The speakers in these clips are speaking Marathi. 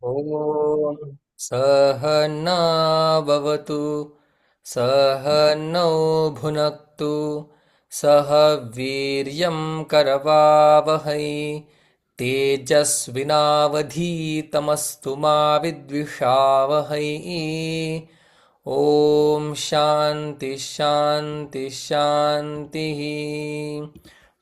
ॐ सहनाववतु सहनौ भुनक्तु सह वीर्यं करवावहै तेजस्विनावधीतमस्तु मा विद्विषावहै। ॐ शान्ति शान्ति शान्तिः।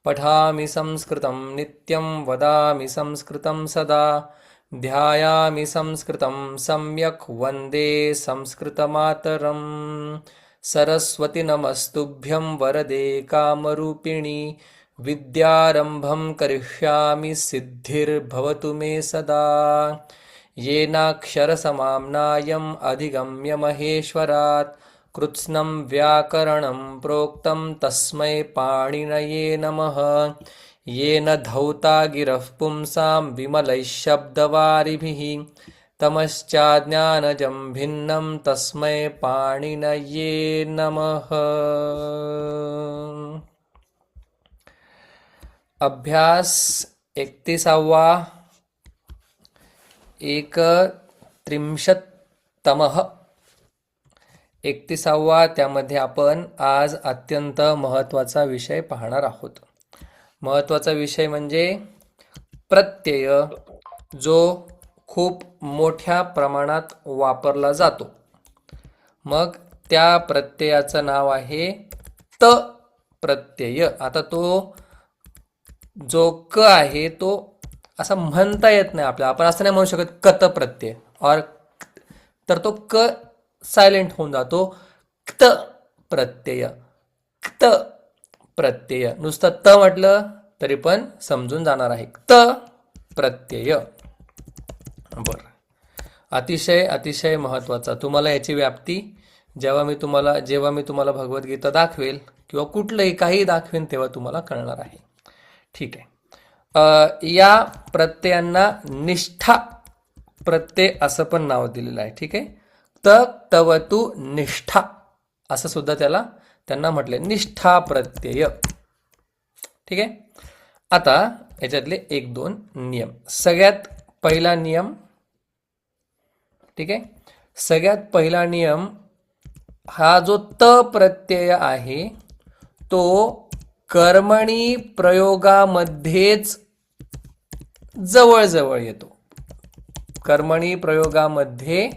पठामि संस्कृतं नित्यं वदामि संस्कृतं सदा ध्यायामि संस्कृतं सम्यक् वन्दे संस्कृतमातरम्। सरस्वति नमस्तुभ्यं वरदे कामरूपिणि विद्यारम्भं करिष्यामि सिद्धिर्भवतु मे सदा। येनाक्षरसमाम्नायम् अधिगम्य महेश्वरात् कृत्स्नं व्याकरणं प्रोक्तं तस्मै पाणिनये नमः। येन धौता गिरः पुंसां विमलैः शब्दवारिभिः तमश्चाज्ञानजं भिन्नं तस्मै पाणिनये नमः। अभ्यास 31वा 31तमः 31वा त्यामध्ये आपण आज अत्यंत महत्त्वाचा विषय पाहणार आहोत। महत्त्वाचा विषय म्हणजे प्रत्यय, जो खूप मोठ्या प्रमाणात वापरला जातो। मग त्या प्रत्ययाचं नाव आहे त प्रत्यय। आता तो जो क आहे तो असं म्हणता येत नाही आपल्याला, आपण असं नाही म्हणू शकत कत प्रत्यय और, तर तो क सायलेंट होऊन जातो। क्त प्रत्यय, क्त प्रत्यय, नुसतं त म्हटलं तरी पण समजून जाणार आहे। क्त प्रत्यय, बर, अतिशय अतिशय महत्वाचा। तुम्हाला याची व्याप्ती जेव्हा मी तुम्हाला भगवद्गीता दाखवेल किंवा कुठलंही काही दाखवेन तेव्हा तुम्हाला कळणार आहे। ठीक आहे। या प्रत्ययांना निष्ठा प्रत्यय असं पण नाव दिलेलं आहे। ठीक आहे। तवतु निष्ठा असं सुद्धा त्यांना म्हटले, निष्ठा प्रत्यय। ठीक आहे। आता याच्यातले एक दोन नियम। सगळ्यात पहिला नियम, ठीक आहे, सगळ्यात पहिला नियम, हा जो त प्रत्यय आहे तो कर्मणी प्रयोगामध्येच जवळजवळ येतो। कर्मणी प्रयोगामध्ये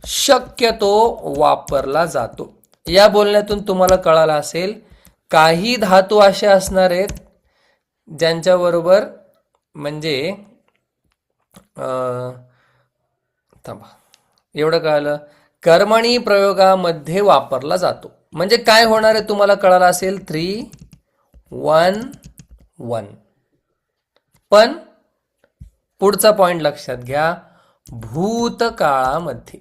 शक्यतो वापरला जातो। या बोलण्यातून तुम्हाला कळालं असेल काही धातू असे असणार आहेत ज्यांच्याबरोबर म्हणजे थांबा, एवढं कळालं, कर्मणी प्रयोगामध्ये वापरला जातो म्हणजे काय होणार आहे तुम्हाला कळालं असेल, 3 1 1। पण पुढचा पॉइंट लक्षात घ्या, भूतकाळामध्ये।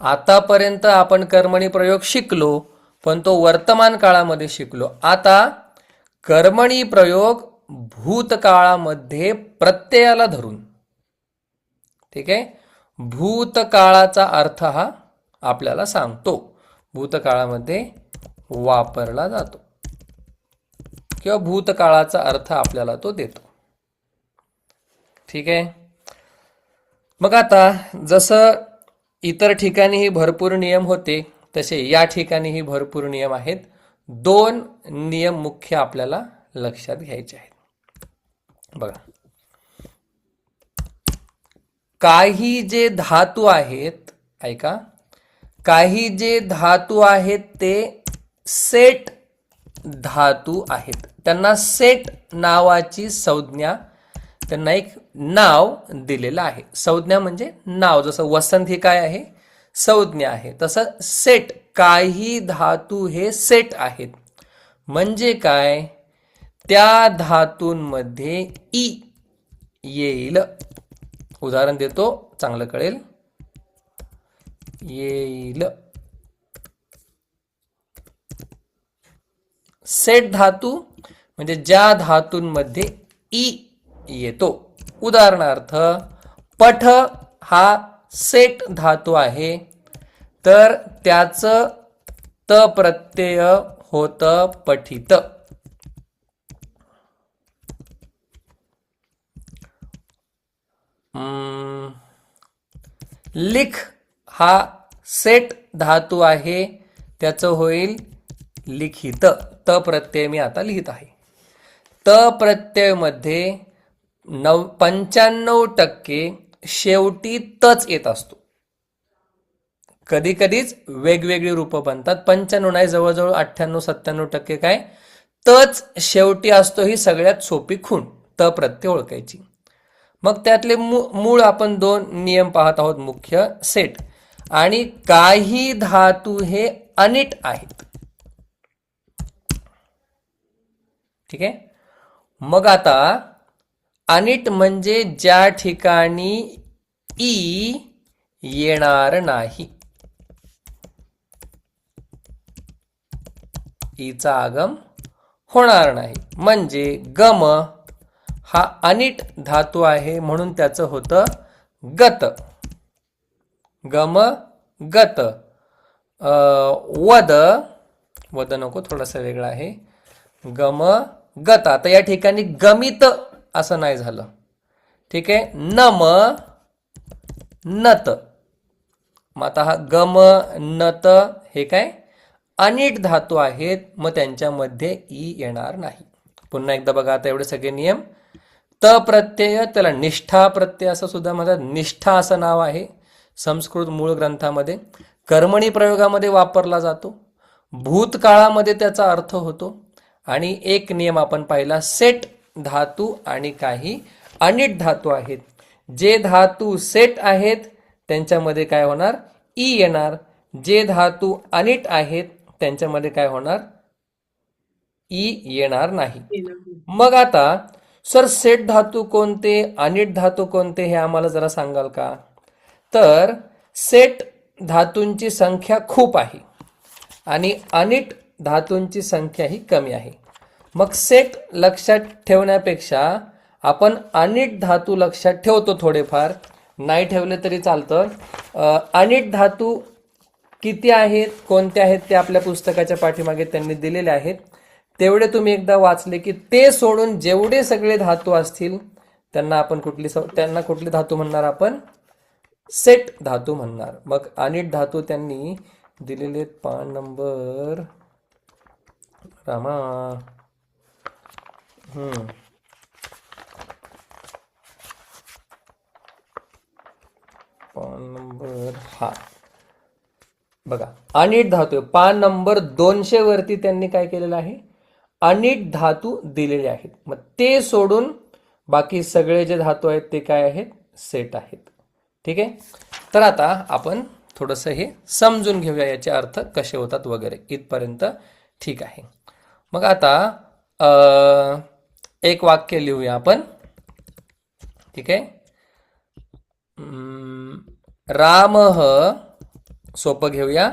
आतापर्यंत आपण कर्मणी प्रयोग शिकलो पण तो वर्तमान काळामध्ये शिकलो। आता कर्मणी प्रयोग भूतकाळामध्ये प्रत्ययाला धरून, ठीक आहे, भूतकाळाचा अर्थ हा आपल्याला सांगतो, भूतकाळामध्ये वापरला जातो किंवा भूतकाळाचा अर्थ आपल्याला तो देतो। ठीक आहे। मग आता जसं इतर ठिकाणीही भरपूर नियम होते तसे या ठिकाणीही भरपूर नियम आहेत। 2 नियम मुख्य आपल्याला लक्षात घ्यायचे आहेत। बघा, काही जे धातू आहेत, ऐका, काही जे धातू आहेत ते सेट धातू आहेत। त्यांना सेट नावाची संज्ञा, त्यांना एक नाव दिलेलं आहे। संज्ञा म्हणजे नाव, जसं वसंत ही काय आहे, संज्ञा आहे, तसं सेट, काही धातू हे सेट आहेत। म्हणजे काय, त्या धातूंमध्ये ई येईल। उदाहरण देतो, चांगलं कळेल, येईल। सेट धातू म्हणजे ज्या धातूंमध्ये ई येतो। उदाहरणार्थ पठ हा सेट धातू आहे, तर त्याचं त प्रत्यय होतं पठित। अं, लिख हा सेट धातू आहे, त्याचं होईल लिखित. त प्रत्यय मी आता लिहित आहे. त प्रत्यय मध्ये 95% शेवटी तच येत असतो. कधी कधीच वेगवेगळी रूपं बनतात. 95 नाही, जवळजवळ 98-97% काय तच शेवटी असतो. ही सगळ्यात सोपी खूण त प्रत्यय ओळखायची. मग त्यातले मूळ आपण 2 नियम पाहत आहोत मुख्य. सेट आणि काही धातू हे अनिट आहेत. ठीक आहे. मग आता अनिट म्हणजे ज्या ठिकाणी ई येणार नाही, ईचा आगम होणार नाही. म्हणजे गम हा अनिट धातू आहे, म्हणून त्याचं होतं गत. गम गत. वद, वद नको, थोडासा वेगळा आहे. गम गत. आता या ठिकाणी गमित असं नाही झालं. ठीक आहे. नम नत. मग आता हा गम नत हे काय अनिट धातू आहेत, मग त्यांच्यामध्ये ई येणार नाही. पुन्हा एकदा बघा आता एवढे सगळे नियम. त प्रत्यय, त्याला निष्ठा प्रत्यय असं सुद्धा म्हणतात. निष्ठा असं नाव आहे संस्कृत मूळ ग्रंथामध्ये. कर्मणी प्रयोगामध्ये वापरला जातो. भूतकाळामध्ये त्याचा अर्थ होतो. आणि एक नियम आपण पाहिला, सेट धातू आणि काही अनिट धातू आहेत. जे धातू सेट आहेत त्यांच्यामध्ये काय होणार, ई येणार. जे धातू अनिट आहेत त्यांच्यामध्ये काय होणार, ई येणार नाही. मग आता सर सेट धातू कोणते, अनिट धातू कोणते, हे आम्हाला जरा सांगाल का? तर सेट धातूंची संख्या खूप आहे आणि अनिट धातूंची संख्या ही कमी आहे. मग सेट लक्षात ठेवण्यापेक्षा आपण अनिट धातू लक्षात ठेवतो थोडेफार, नाही ठेवले तरी चालतं. अनिट धातू किती आहेत, कोणते आहेत ते आपल्या पुस्तकाच्या पाठीमागे त्यांनी दिलेले आहेत. तेवढे तुम्ही एकदा वाचले की ते सोडून जेवढे सगळे धातू असतील त्यांना आपण कुठली धातू म्हणणार, आपण सेट धातू म्हणणार. मग अनिट धातू त्यांनी दिलेले पान नंबर रामा पान नंबर हा बघा, अनिट धातू पान नंबर 200 वरती त्यांनी काय केलेलं आहे, अनिट धातू दिलेले आहेत. मग ते सोडून बाकी सगळे जे धातू आहेत ते काय आहेत, सेट आहेत. ठीक आहे. तर आता आपण थोडंसं हे समजून घेऊया, याचे अर्थ कसे होतात वगैरे. इथपर्यंत ठीक आहे. मग आता एक वाक्य लिहूया आपण. ठीक आहे. रामः, सोपं घेऊया.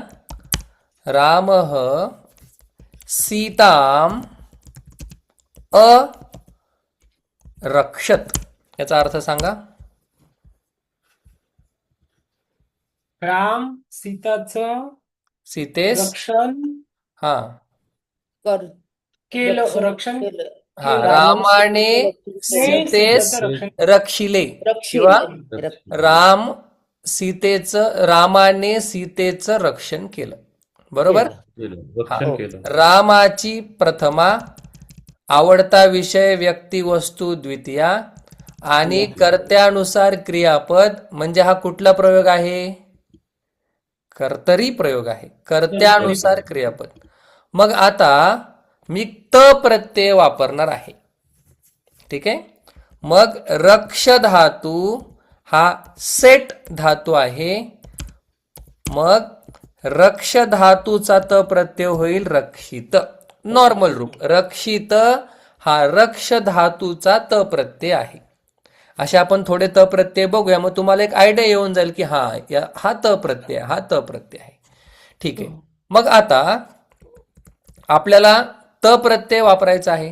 रामः सीताम अरक्षत. याचा अर्थ सांगा. राम सीताचं सीतेस रक्षण हा केलं, रक्षण हा केलं. रामाने सीतेस सीताचं रक्षण रक्षिले किंवा राम सीतेचं, रामाने सीतेचं रक्षण केलं. बरोबर. हा. रामाची प्रथमा, आवडता विषय व्यक्ती वस्तू द्वितीया आणि कर्त्यानुसार क्रियापद. म्हणजे हा कुठला प्रयोग आहे, कर्तरी प्रयोग आहे. कर्त्यानुसार क्रियापद. मग आता मी त प्रत्यय वापरणार आहे. ठीक आहे. मग रक्ष धातू हा सेट धातू आहे. मग रक्ष धातूचा त प्रत्यय होईल रक्षित. नॉर्मल रूप. रक्षित हा रक्ष धातूचा त प्रत्यय आहे. असे आपण थोडे त प्रत्यय बघूया, मग तुम्हाला एक आयडिया येऊन जाईल की हा त प्रत्यय, हा त प्रत्यय आहे. ठीक आहे. मग आता आपल्याला त प्रत्यय वापरायचा आहे.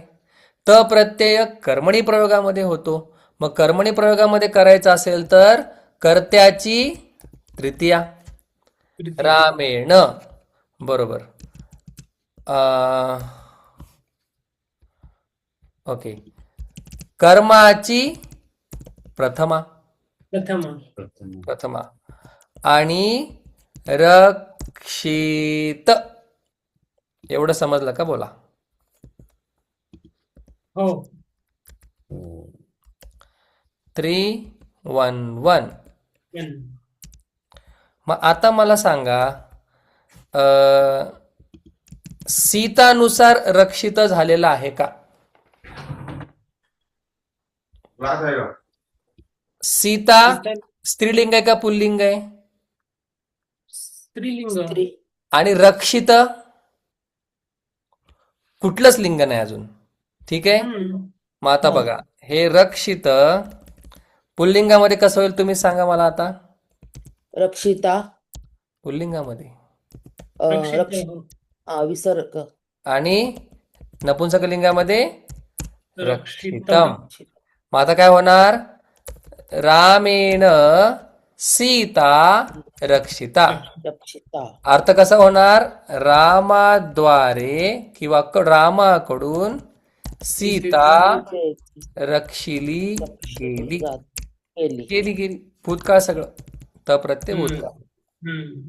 त प्रत्यय कर्मणी प्रयोगामध्ये होतो. मग कर्मणी प्रयोगामध्ये करायचा असेल तर कर्त्याची तृतीया. रामेण. बरोबर. ओके. कर्माची प्रथमा. प्रथम प्रथमा. आणि रक्षित. एवढं समजलं का? बोला. हो 3 1 1. पण मग आता मला सांगा, अ, सीतानुसार रक्षित झालेलं आहे का? सीता सीता स्त्रीलिंग आहे का पुल्लिंग आहे? स्त्रीलिंग स्त्री आणि रक्षित कुठलंच लिंग नाही अजून. ठीक आहे. हम्म मग आता बघा, हे रक्षित पुल्लिंगामध्ये कसं होईल तुम्ही सांगा मला आता. रक्षिता पुल्लिंगामध्ये. रक्षित रक्ष विसर्ग आणि नपुंसकलिंगामध्ये रक्षितम रक्षितम. मग आता काय होणार? रामेण सीता रक्षिता. रक्षिता अर्थ कसा होणार? रामाद्वारे किंवा रामाकडून सीता रक्षिली गेली. गेली गेली गेली भूतकाळ सगळं. त प्रत्यय हम्म भूतकाळ. हम्म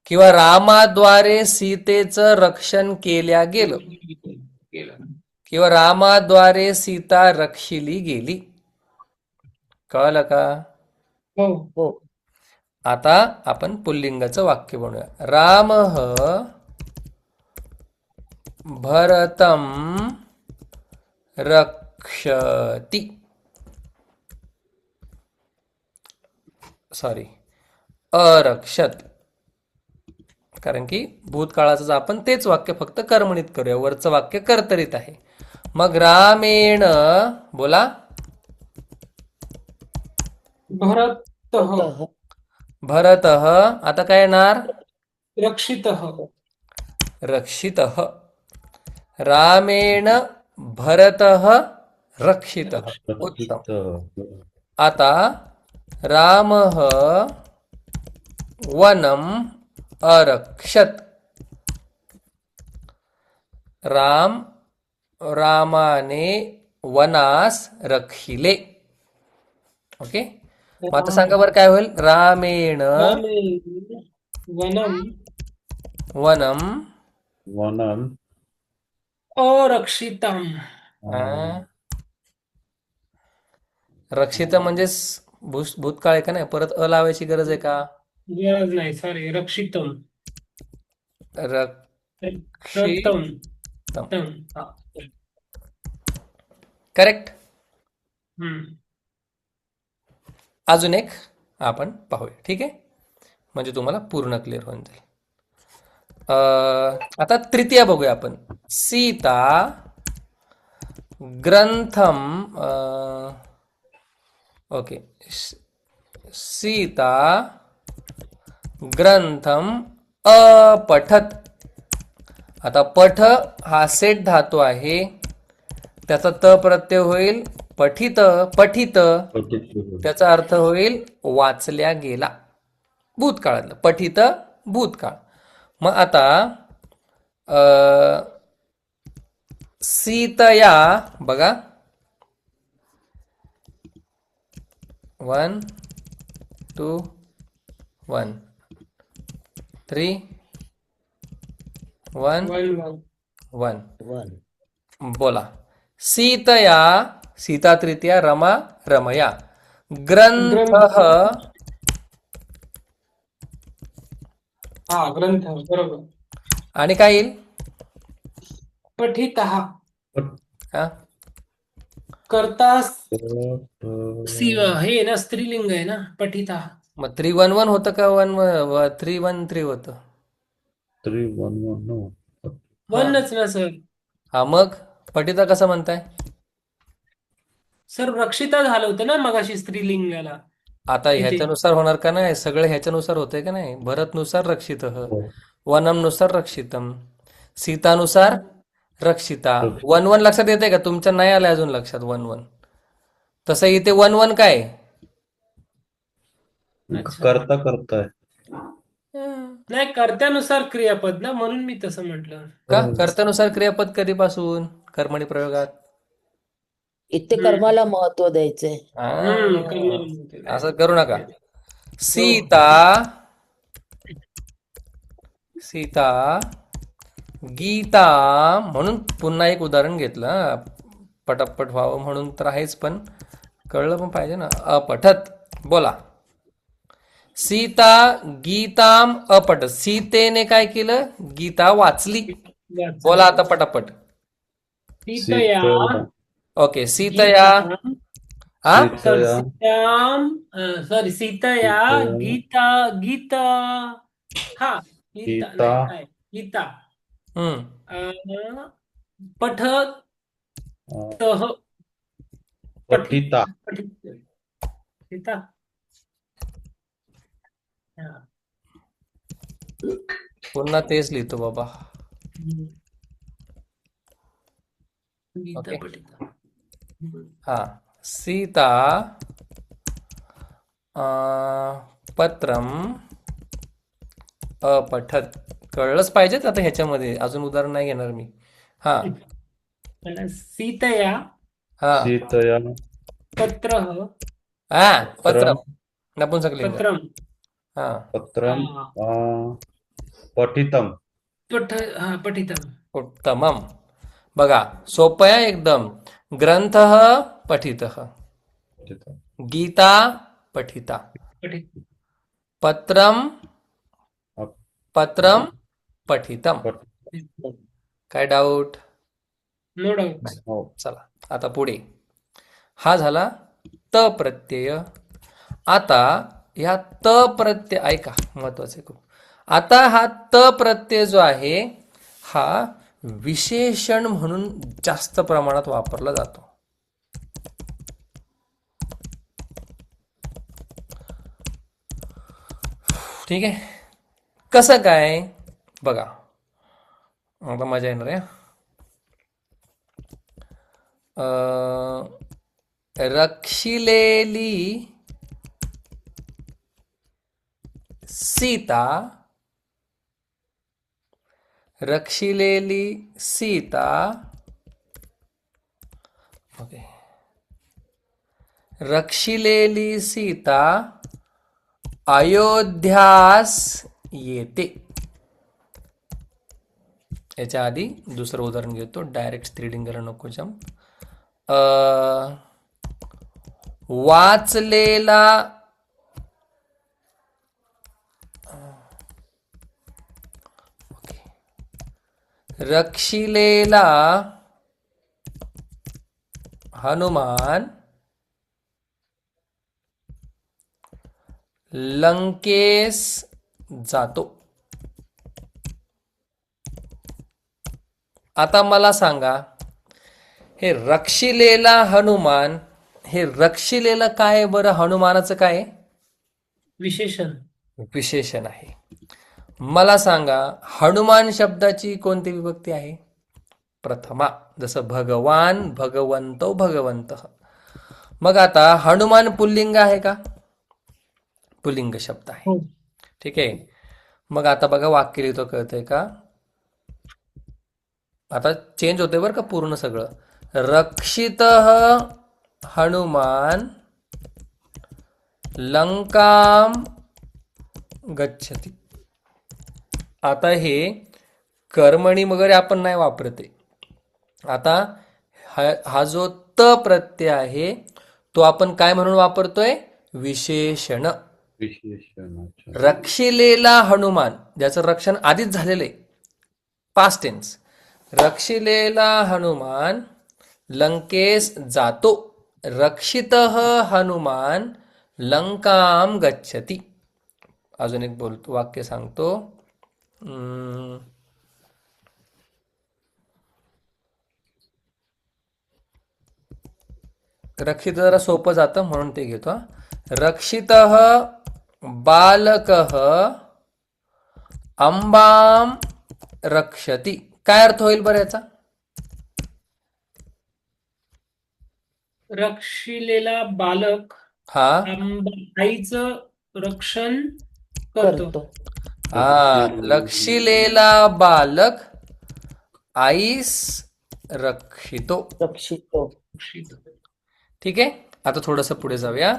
किंवा रामाद्वारे सीतेचं रक्षण केल्या गेलं. केलं. किंवा रामाद्वारे सीता रक्षिली गेली. कळलं का? हो हो आता आपण पुल्लिंगाचं वाक्य बनवूया. रामः भरतं रक्षति. सॉरी, अरक्षत. कारण की भूतकाळाचं आपण तेच वाक्य फक्त कर्मणीत करूया. वरचं वाक्य कर्तरीत आहे. मग रामेण, बोला. भरतः भरतः. आता काय येणार? रक्षितः रक्षितः. रामेण भरतः रक्षितः. उत्तम. आता रामः वनम अरक्षत. रामाने वनास रक्षिले. ओके. मग आता सांगा बरं काय होईल? रामेण वनम वनम वनम अरक्षितम रक्षित म्हणजे भूतकाळ आहे का नाही? परत अ लावायची गरज आहे का? गरज नाही. सॉरी, रक्षितम रक्षित. रतम तम. हा. करेक्ट. हम्म अजून एक आपण पाहूया. ठीक आहे. म्हणजे तुम्हाला पूर्ण क्लिअर होऊन जाईल. आता तृतीय बघूया आपण. सीता ग्रंथम. ओके. सीता ग्रंथम अपठत. आता पठ हा सेट धातू आहे. त्याचा त प्रत्यय होईल पठित. पठित त्याचा अर्थ होईल वाचल्या गेला. भूतकाळातलं पठित भूतकाळ. मग आता सीतया बघा. 1 2 1 3 1 वन 1. वन बोला. सीतया, सीता तृतीया, रमा रमया. ग्रंथः. हा ग्रंथ बरोबर. आणि काय येईल? पठितः हा? करता हे ना स्त्रीलिंग आहे ना पठितः. मग 311 होतं का 313 होतं? 311 वनच ना सर. हा, मग पठिता कसं म्हणताय? सर रक्षिता झालं होतं ना मगाशी स्त्रीलिंगाला. आता इथे ह्याच्यानुसार होणार का नाही? सगळं ह्याच्यानुसार होतंय का नाही? भरतनुसार रक्षित, वनमनुसार रक्षितम, सीतानुसार रक्षिता. 1-1 लक्षात येते का? तुमच्या नाही आलं अजून लक्षात 1-1. तसं इथे 1-1 काय? अच्छा. करता करताय नाही, कर्त्यानुसार क्रियापद ना, म्हणून मी तसं म्हटलं. का? कर्त्यानुसार क्रियापद कधीपासून कर्मणी प्रयोगात? इथे कर्माला महत्व द्यायचंय. असं करू नका. सीता सीता गीता म्हणून पुन्हा एक उदाहरण घेतलं हा. पटापट व्हावं म्हणून तर आहेच, पण कळलं पण पाहिजे ना. अपठत बोला. सीता गीताम अपठत. सीतेने काय केलं? गीता वाचली. बोला आता पटापट. सीतया सीतया ओके. सीतया हा सॉरी सीतया गीता गीता हा गीता गीता. नाही गीता हम्म पठत पठिता गीता हा. पुन्हा तेच लिहितो बाबा. गीता ओके. पठिता हा. सीता पत्रम अपठत. कळलंच पाहिजेच आता ह्याच्यामध्ये. अजून उदाहरण नाही घेणार मी. हा सीतया हा सीतया पत्र हा पत्रम नपुंसकलिंग. पत्रम हा पत्रम पठितम पठितम उत्तमम. बघा सोपं आहे एकदम. ग्रंथ पठितः, पठितम. गीता पठिता, पठित पत्रम अप- पत्रम पठितम. पठ- काय डाऊट? No doubt. हो. चला आता पुढे. हा झाला त प्रत्यय. आता ह्या त प्रत्यय ऐका, महत्वाचे खूप. आता हा त प्रत्यय जो आहे हा विशेषण म्हणून जास्त प्रमाणात वापरला जातो. ठीक आहे. कसं काय बघा, आता मजा येणार आहे. रक्षिलेली सीता, रक्षिलेली सीता. ओके. रक्षिलेली सीता अयोध्यास येते. याच्या आधी दुसरं उदाहरण घेतो. डायरेक्ट स्त्रीलिंग करायला नको जम. वाचलेला रक्षिलेला हनुमान लंकेस जातो. आता मला सांगा, हे रक्षिलेला हनुमान, हे रक्षिलेला काय आहे बरं? हनुमानाचं काय आहे? विशेषण विशेषण आहे. मला सांगा, हनुमान शब्दाची कोणती विभक्ती आहे? प्रथमा. जसं भगवान, भगवंतो, भगवंत. मग आता हनुमान पुल्लिंग आहे का? पुल्लिंग शब्द आहे. ठीक आहे. मग आता बघा वाक्य लिहितो, कळतंय का? आता चेंज होते बरं का पूर्ण सगळं. रक्षितः हनुमान लंकाम गच्छति. आता हे कर्मणी वगैरे आपण नाही वापरते. आता हा जो त प्रत्यय आहे तो आपण काय म्हणून वापरतोय? विशेषण. विशेषण. रक्षिलेला हनुमान, ज्याचं रक्षण आधीच झालेलं आहे, पास्ट टेन्स. रक्षिलेला हनुमान लंकेस जातो. रक्षितः हनुमान लंकाम गच्छति. अजून एक बोलतो, वाक्य सांगतो. रक्षित जरा सोपं जातं म्हणून ते घेतो. रक्षितः बालकः अंबाम रक्षति. काय अर्थ होईल बरं याचा? रक्षिलेला बालक हा आईचं रक्षण करतो. करतो. हा. रक्षिलेला बालक आईस रक्षितो. रक्षितो. रक्षित. ठीक आहे, आता थोडंसं पुढे जाऊया.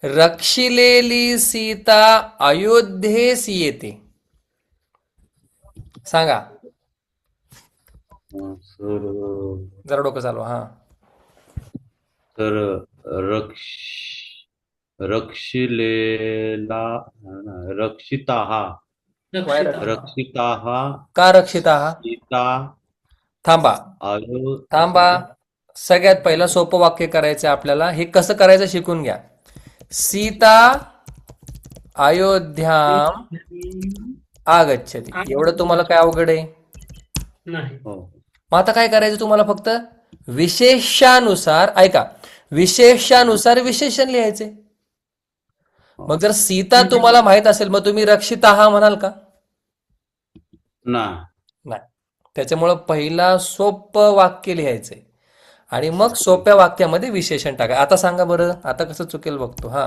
रक्षिलेली सीता अयोध्येस येते. सांगा, सर जरा डोकं चालवा. हा, सर रक्ष रक्षिलेला रक्षिताः रक्षिता रक्षिताः का रक्षिता हा? सीता थांबा आयो थांबा, सगळ्यात पहिलं सोपं वाक्य करायचं आपल्याला. हे कसं करायचं शिकून घ्या. सीता अयोध्याम आगच्छति. एवढं तुम्हाला काय अवघड आहे? नाही. हो मग आता काय करायचं तुम्हाला? फक्त विशेषानुसार, ऐका, विशेषानुसार विशेषण लिहायचे. मग जर सीता तुम्हाला माहित असेल, मग तुम्ही रक्षिता म्हणाल का? नाही. नाही. त्याच्यामुळं पहिला सोपं वाक्य लिहायचंय आणि मग सोप्या वाक्यामध्ये विशेषण टाका. आता सांगा बरं, आता कसं चुकेल बघतो. हा,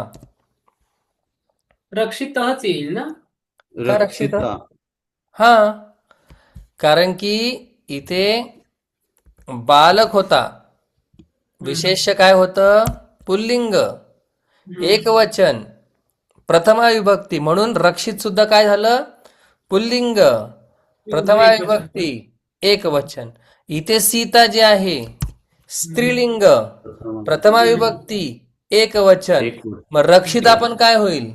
रक्षितच येईल ना? का रक्षिता? रक्षिता हा, कारण की इथे बालक होता, विशेष्य काय होतं? पुल्लिंग, एकवचन, प्रथमा विभक्ती, म्हणून रक्षित सुद्धा काय झालं? पुल्लिंग, प्रथमा विभक्ती, एकवचन. इथे सीता जे आहे स्त्रीलिंग, प्रथमा विभक्ती, एकवचन. एक मग रक्षिता पण काय होईल?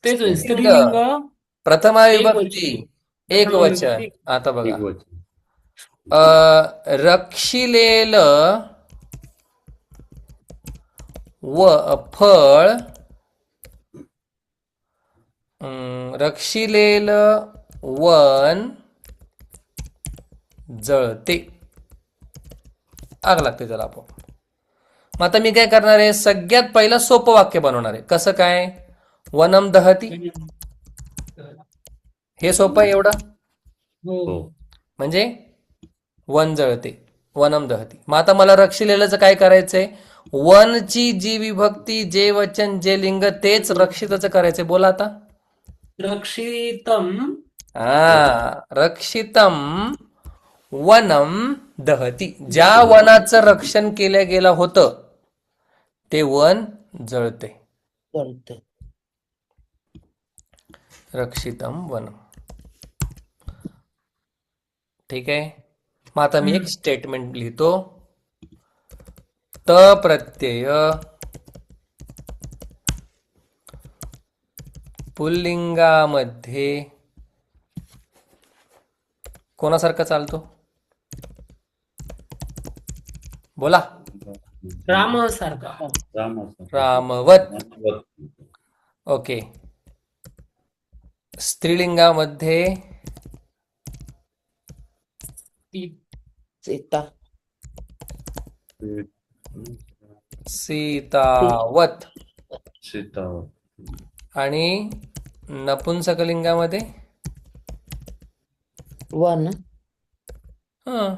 तेच होईल. स्त्रीलिंग प्रथमा विभक्ती, एकवचन. आता बघा, वचन. रक्षिलेल व फळ, रक्षिलेल वन जळते. आग लागते त्याला आपोआप. मग आता मी काय करणार आहे? सगळ्यात पहिला सोपं वाक्य बनवणार आहे. कसं काय? वनम दहती. हे सोपं आहे एवढं, हो. म्हणजे वन जळते, वनम दहती. मग आता मला रक्षिलेलंच काय करायचंय? वनची जी विभक्ती, जे वचन, जे लिंग, तेच रक्षितच करायचंय. बोला आता. रक्षितम रक्षितम वनम दहती. ज्या वनाचं रक्षण केलं गेलं होतं ते वन जळते. जळते. रक्षितम वनम. ठीक आहे. मग आता मी एक स्टेटमेंट लिहितो. त प्रत्यय पुल्लिंगामध्ये कोणासारखा चालतो? बोला. रामासारखा. रामवत. ओके. स्त्रीलिंगामध्ये सीता. सीतावत. सीता आणि नपुंसकलिंगामध्ये वन. हं,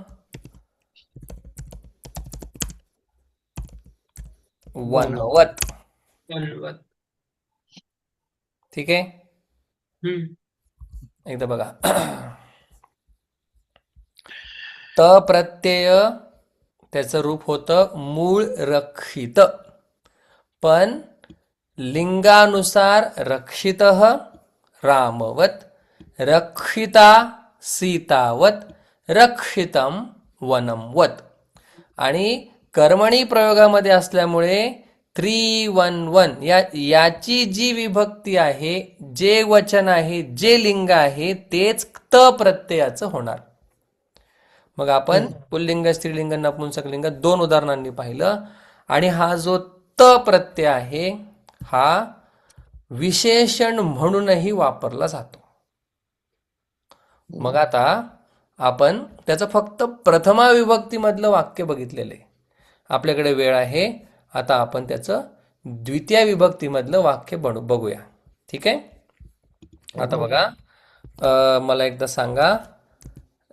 वनवत. वनवत. ठीक आहे. हम्म. एकदा बघा. त प्रत्यय त्याचं रूप होतं मूळ रक्षित, पण लिंगानुसार रक्षित रामवत, रक्षिता सीतावत, रक्षितम वनमवत. आणि कर्मणी प्रयोगामध्ये असल्यामुळे 3-1-1 याची जी विभक्ती आहे, जे वचन आहे, जे लिंग आहे, तेच त प्रत्ययाचं होणार. मग आपण पुल्लिंग, स्त्रीलिंग, नपुंसकलिंग 2 उदाहरणांनी पाहिलं. आणि हा जो त प्रत्यय आहे हा विशेषण म्हणूनही वापरला जातो. मग आता आपण त्याचं फक्त प्रथमा विभक्तीमधलं वाक्य बघितलेलं आहे. आपल्याकडे वेळ आहे, आता आपण त्याचं द्वितीय विभक्तीमधलं वाक्य बघूया. ठीक आहे. आता बघा, मला एकदा सांगा.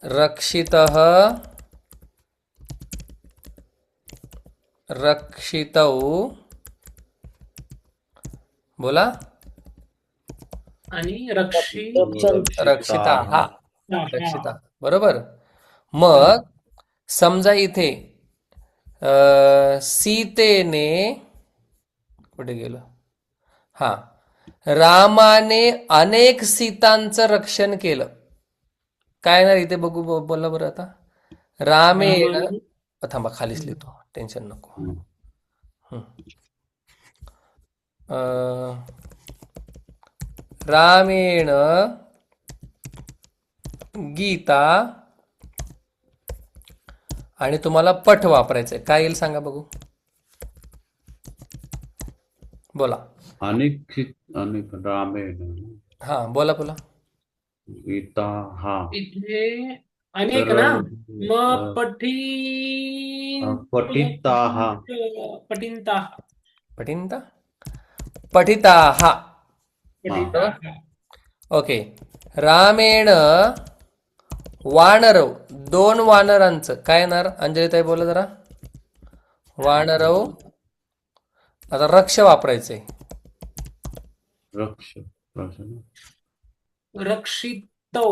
रक्षितः रक्षितौ. बोला. आणि रक्षिता. रक्षिता. बरोबर. मग समजा इथे सीतेने कुठे गेलं? हा, रामाने अनेक सीतांचं रक्षण केलं. काय ना इथे बघू, बोला बरं आता. रामेण, रामाने थांबा खालीच लिहितो, टेन्शन नको. हम्म. हं. अं, रामेण गीता, आणि तुम्हाला पठ वापरायचंय. काय येईल सांगा बघू, बोला. अनेक रामेण हा, बोला बोला. गीता हा इथे अनेक तर ना, मग पठिताः पठिंता पठिंता, पठिताः. पठिता ओके. रामेण वानरव, 2 वानरांचं काय येणार? अंजलीताई बोला जरा. वानरव, आता रक्ष वापरायचंय. रक्ष रक्षितौ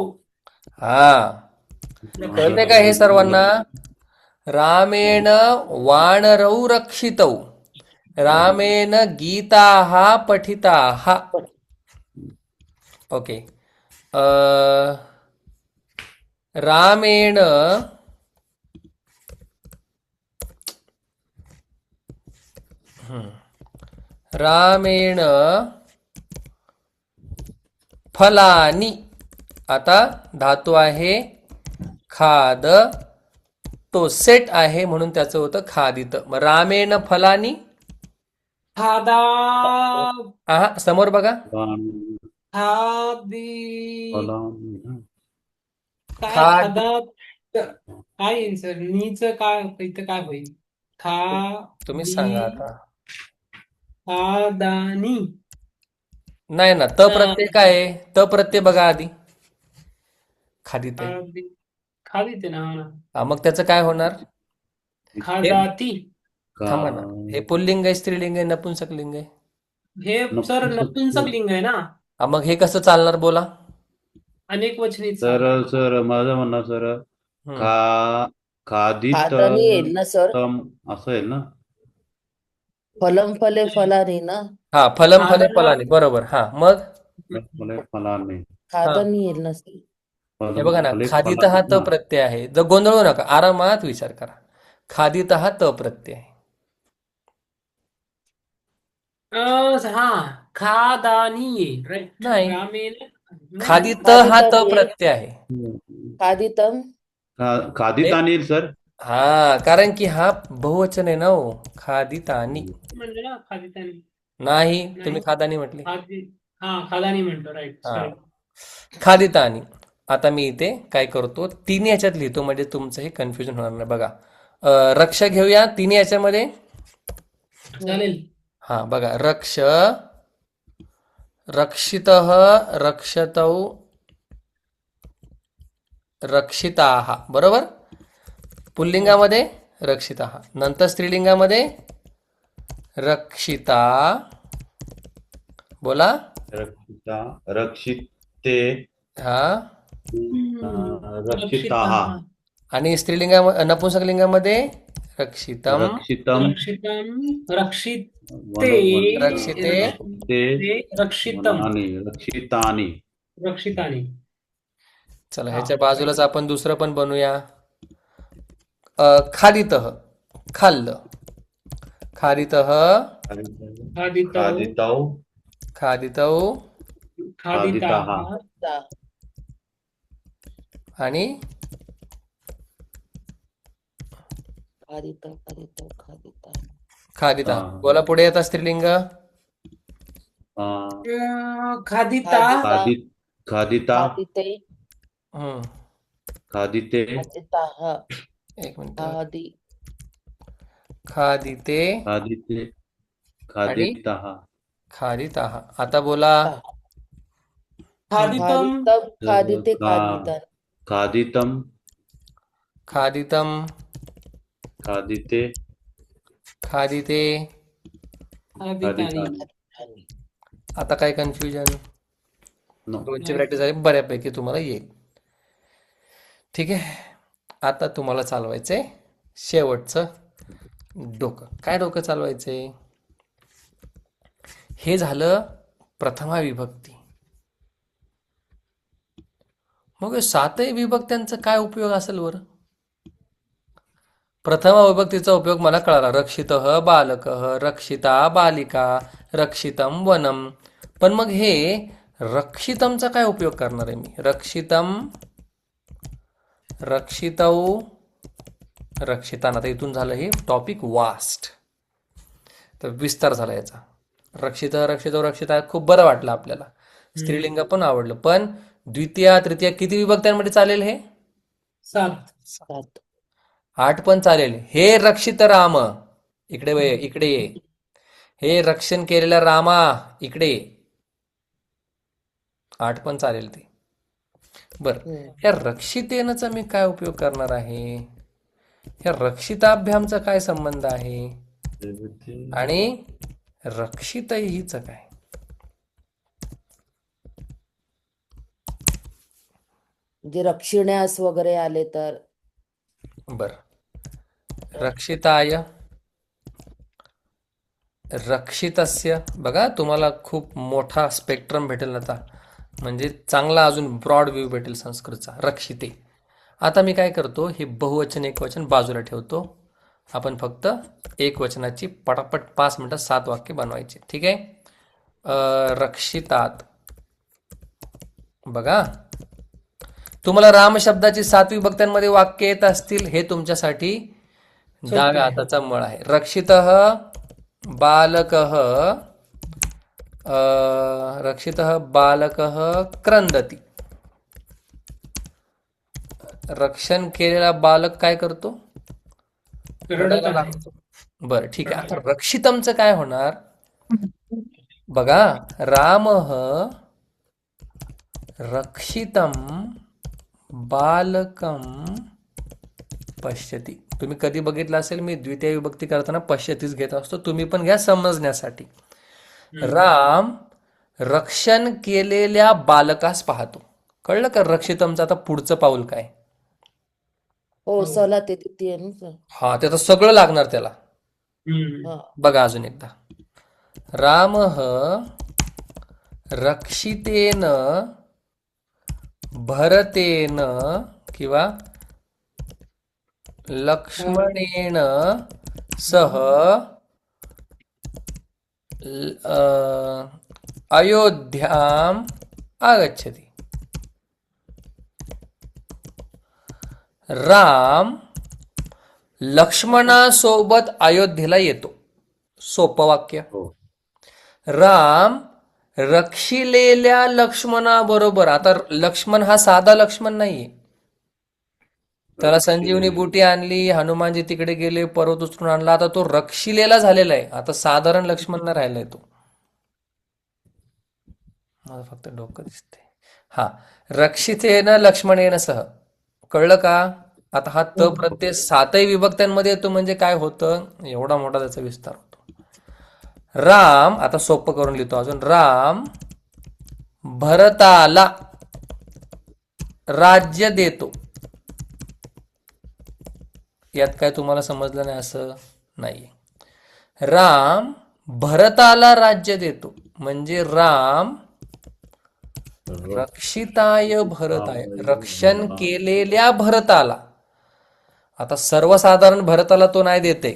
हा, कळतंय का हे सर्वांना? रामेण वानरौ रक्षितौ, रामेण गीताः पठिताः. ओके. रामेण रामेण फलानी, आता धातू आहे खाद, तो सेट आहे म्हणून त्याचं होतं खादित. मग रामेण फलानी, खादा हा समोर बघा. खादी काय खाद, खादा काय येईल सर? नीच काय इथं काय होईल? तुम्हीच सांगा आता. खादानी नाही ना, त प्रत्यय काय आहे? त प्रत्यय बघा आधी. खादित आहे. खादी ते ना मग त्याचं काय होणार? खादाती. थांबा ना, हे पुल्लिंग आहे, स्त्रीलिंग आहे, नपुंसकलिंग आहे? हे सर नपुंसक लिंग आहे ना, मग हे कसं चालणार बोला? अनेक वचनीच. सर माझं म्हणणं सर हम्म. खादित खादानी येईल ना सर, असं येईल ना. फलम फले फलानी ना, हा, फलम फले फलानी, बरोबर. हा, मग फलाने खादानी येईल ना सर. हे बघा ना, फले खादित फलाने हा त ना. प्रत्यय आहे. जर गोंधळू नका, आरामात विचार करा. खादित हा त प्रत्यय आहे. हा खादानी येईल, राईट. नाही, रामेण खादित हा त प्रत्यय आहे. खादितम, खादिताने येईल सर. हा, कारण की हा बहुवचन आहे ना हो, खादितानी. म्हणजे ना खादितानी नाही, तुम्ही खादानी म्हटले. खादानी म्हणतो, राईट. हा, खादितानी. आता मी इथे काय करतो, 3 याच्यात लिहितो म्हणजे तुमचं हे कन्फ्युजन होणार नाही. बघा, रक्ष घेऊया 3 याच्यामध्ये. चालेल. हा बघा, रक्षितः, रक्षतौ, रक्षिताः, बरोबर. पुल्लिंगामध्ये रक्षिताः, नंतर स्त्रीलिंगामध्ये रक्षिता, बोला. रक्षिते हा, रक्षिताः, आणि नपुंसकलिंगामध्ये रक्षितम, रक्षिते रक्षितम आणि रक्षितानि. चला ह्याच्या बाजूलाच आपण दुसरं पण बनवूया. खादितः, खाल्लं. खादितः, खादितौ, खादितौ, खादिताः, आणि खादिता खादिता खादिता खादिता. बोला पुढे येतात स्त्रीलिंग. खादिता, खादिता, खादिते हम्म, खादिते, खादिताः, एक मिनिट. खादी खादिते, खादिते, खादिताः, खादिताः. आता बोला. खादितम, खादितम खादिते खादिता खादितम, खादितम, खादिते, खादिते. खादितानि. आता काय कन्फ्युजन? नो. दोनची प्रॅक्टिस झाली, बऱ्यापैकी तुम्हाला येईल. ठीक आहे. आता तुम्हाला चालवायचंय शेवटचं डोकं. काय डोकं चालवायचंय? हे झालं प्रथमा विभक्ती. मग सातही विभक्त्यांचा काय उपयोग असेल बरं? प्रथमा विभक्तीचा उपयोग मला कळाला. रक्षितः बालकः, रक्षिता बालिका, रक्षितम वनम. पण मग हे रक्षितमचा काय उपयोग करणार आहे मी? रक्षितम, रक्षितौ, रक्षितान. आता इथून झालं हे टॉपिक वास्ट, तर विस्तार झाला याचा. रक्षित, रक्षितौ, रक्षिता खूप बरं वाटलं आपल्याला, स्त्रीलिंग पण आवडलं. पण द्वितीय तृतीय किती विभक्त्यांमध्ये चालेल हे? 7. 7. 8 पण चालेल. हे रक्षित राम, इकडे इकडे ये. हे रक्षण केलेला रामा, इकडे ये. 8 पण चालेल ते. बर, या रक्षितेनचा मी काय उपयोग करणार आहे? ह्या रक्षिताभ्यामचा काय संबंध आहे? आणि रक्षितहीच काय? म्हणजे रक्षिण्यास वगैरे आले तर बर, रक्षिताय, रक्षितस्य. बघा तुम्हाला खूप मोठा स्पेक्ट्रम भेटेल आता, म्हणजे चांगला अजून ब्रॉड व्ह्यू भेटेल संस्कृतचा. रक्षिते. आता मी काय करतो, हे बहुवचन एकवचन बाजूला ठेवतो. आपण फक्त एकवचनाची पटापट 5 मिनिटात 7 वाक्य बनवायचे. ठीक आहे. रक्षितात. बघा तुम्हाला राम शब्दाची 7 विभक्त्यांमध्ये वाक्य येत असतील, हे तुमच्यासाठी डाव्या हाताचा मळ आहे. रक्षितः बालकः, रक्षितः बालकः क्रंदती. रक्षण केलेला बालक काय करतो? रडायला लागतो. बरं ठीक आहे. आता रक्षितमचं काय होणार? बघा, रामः रक्षितम बालकम पश्यती. तुम्ही कधी बघितलं असेल, मी द्वितीय विभक्ती करताना पश्यतीच घेत असतो. तुम्ही पण घ्या समजण्यासाठी. राम रक्षण केलेल्या बालकास पाहतो. कळलं का रक्षितमचं आता पुढचं पाऊल काय? हो, सला ते तिथे आहे ना सर. हा, ते तर सगळं लागणार त्याला. हा. बघा अजून एकदा. रामः रक्षितेन भरतेन किंवा लक्ष्मणेन सह अयोध्याम आगच्छति. राम लक्ष्मणासोबत अयोध्येला येतो. सोपं वाक्य. हो. राम रक्षिलेल्या लक्ष्मणाबरोबर. आता लक्ष्मण हा साधा लक्ष्मण नाहीये. त्याला संजीवनी बुटी आणली, हनुमानजी तिकडे गेले, पर्वत उचलून आणला. आता तो रक्षिलेला झालेला आहे. आता साधारण लक्ष्मण नाही राहिलाय तो. मला फक्त डोकं दिसते. हा, रक्षितेन लक्ष्मणेन सह. कळलं का? आता हा त प्रत्यय 7ही विभक्त्यांमध्ये येतो, म्हणजे काय होतं, एवढा मोठा त्याचा विस्तार होतो. राम, आता सोपं करून लिहितो अजून. राम भरताला राज्य देतो. यात काय तुम्हाला समजलं नाही असं नाही. राम भरताला राज्य देतो म्हणजे राम रक्षिताय भरताय, रक्षण केलेल्या भरताला. आता सर्वसाधारण भरताला तो नाही देते.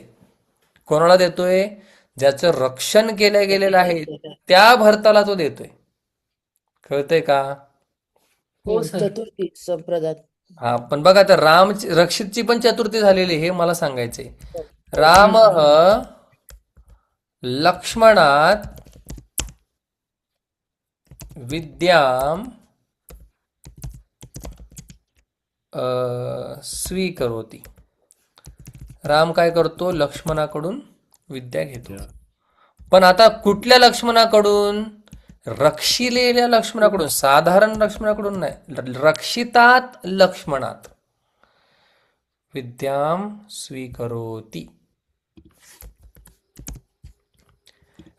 कोणाला देतोय? ज्याचं रक्षण केलं गेलेलं आहे त्या भरताला तो देतोय. कळतंय का? हो सर. चतुर्थी संप्रदान. हा, पण बघा आता राम रक्षितची पण चतुर्थी झालेली, हे मला सांगायचंय. राम लक्ष्मणात विद्याम स्वीकरोति. राम काय करतो? लक्ष्मणाकडून विद्या घेतो. पण आता कुठल्या लक्ष्मणाकडून? रक्षिलेल्या लक्ष्मणाकडून. साधारण लक्ष्मणाकडून नाही, रक्षितात लक्ष्मणात विद्याम स्वीकरोति.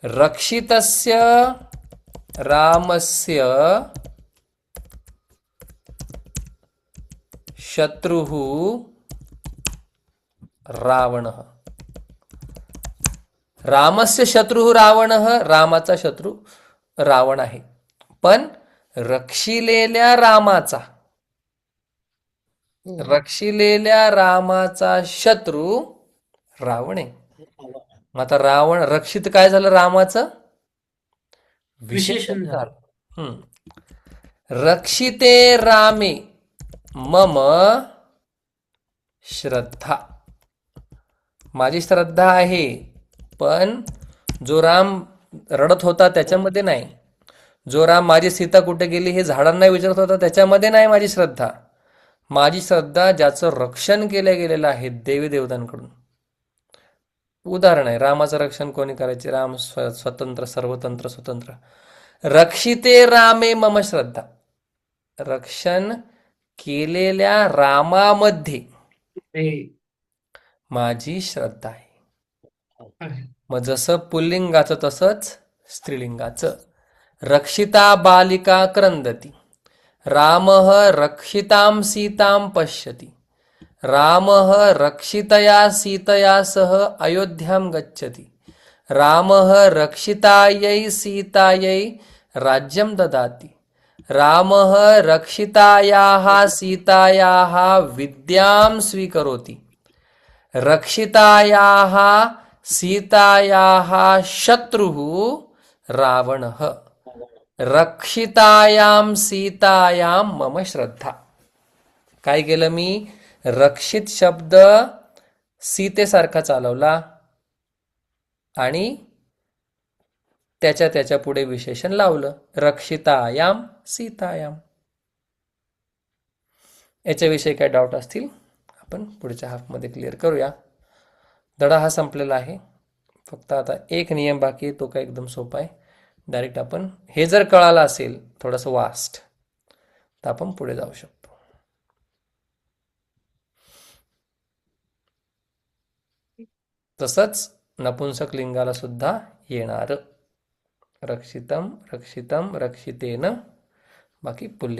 रक्षितस्य रामस्य शत्रुः रावणः. रामस्य शत्रुः रावणः, रामाचा शत्रू रावण आहे. पण रक्षिलेल्या रामाचा शत्रू रावण आहे. मग आता रावण रक्षित काय झालं रामाचं? विशेषण झालं. हम्म. रक्षिते रामे मम श्रद्धा. माझी श्रद्धा आहे, पण जो राम रडत होता त्याच्यामध्ये नाही. जो राम माझी सीता कुठे गेली हे झाडांना विचारत होता त्याच्यामध्ये नाही माझी श्रद्धा. माझी श्रद्धा ज्याचं रक्षण केलं गेलेलं आहे देवी देवतांकडून. उदाहरण आहे, रामाचं रक्षण कोणी करायचे? राम स्वतंत्र, सर्वतंत्र, स्वतंत्र. रक्षिते रामे मम श्रद्धा. रक्षण केलेल्या रामामध्ये माझी श्रद्धा आहे. मग जसं पुल्लिंगाचं तसंच स्त्रीलिंगाचं. रक्षिता बालिका क्रंदती. रामः रक्षितां सीतां पश्यति. रामः रक्षितया सीतया सह अयोध्यां गच्छति. रामः रक्षितायै सीतायै राज्यं ददाति. रामः रक्षितायाः सीतायाः विद्यां स्वीकरोति. रक्षितायाः सीतायाः शत्रुः रावणः. रक्षितायां सीतायां मम श्रद्धा. काय केलं मी? रक्षित शब्द सीतेसारखा चालवला आणि त्याच्या पुढे विशेषण लावलं. रक्षितायां सीतायां. याच्याविषयी काय डाऊट असतील आपण पुढच्या हाफमध्ये क्लिअर करूया. धडा हा संपलेला आहे. फक्त आता एक नियम बाकी आहे, तो काय एकदम सोपा आहे. डायरेक्ट आपण हे जर कळालं असेल थोडंसं वास्ट तर आपण पुढे जाऊ शकतो. तसंच नपुंसक लिंगाला सुद्धा येणार. रक्षितम रक्षितम रक्षितेन, बाकी पुल्लिंग.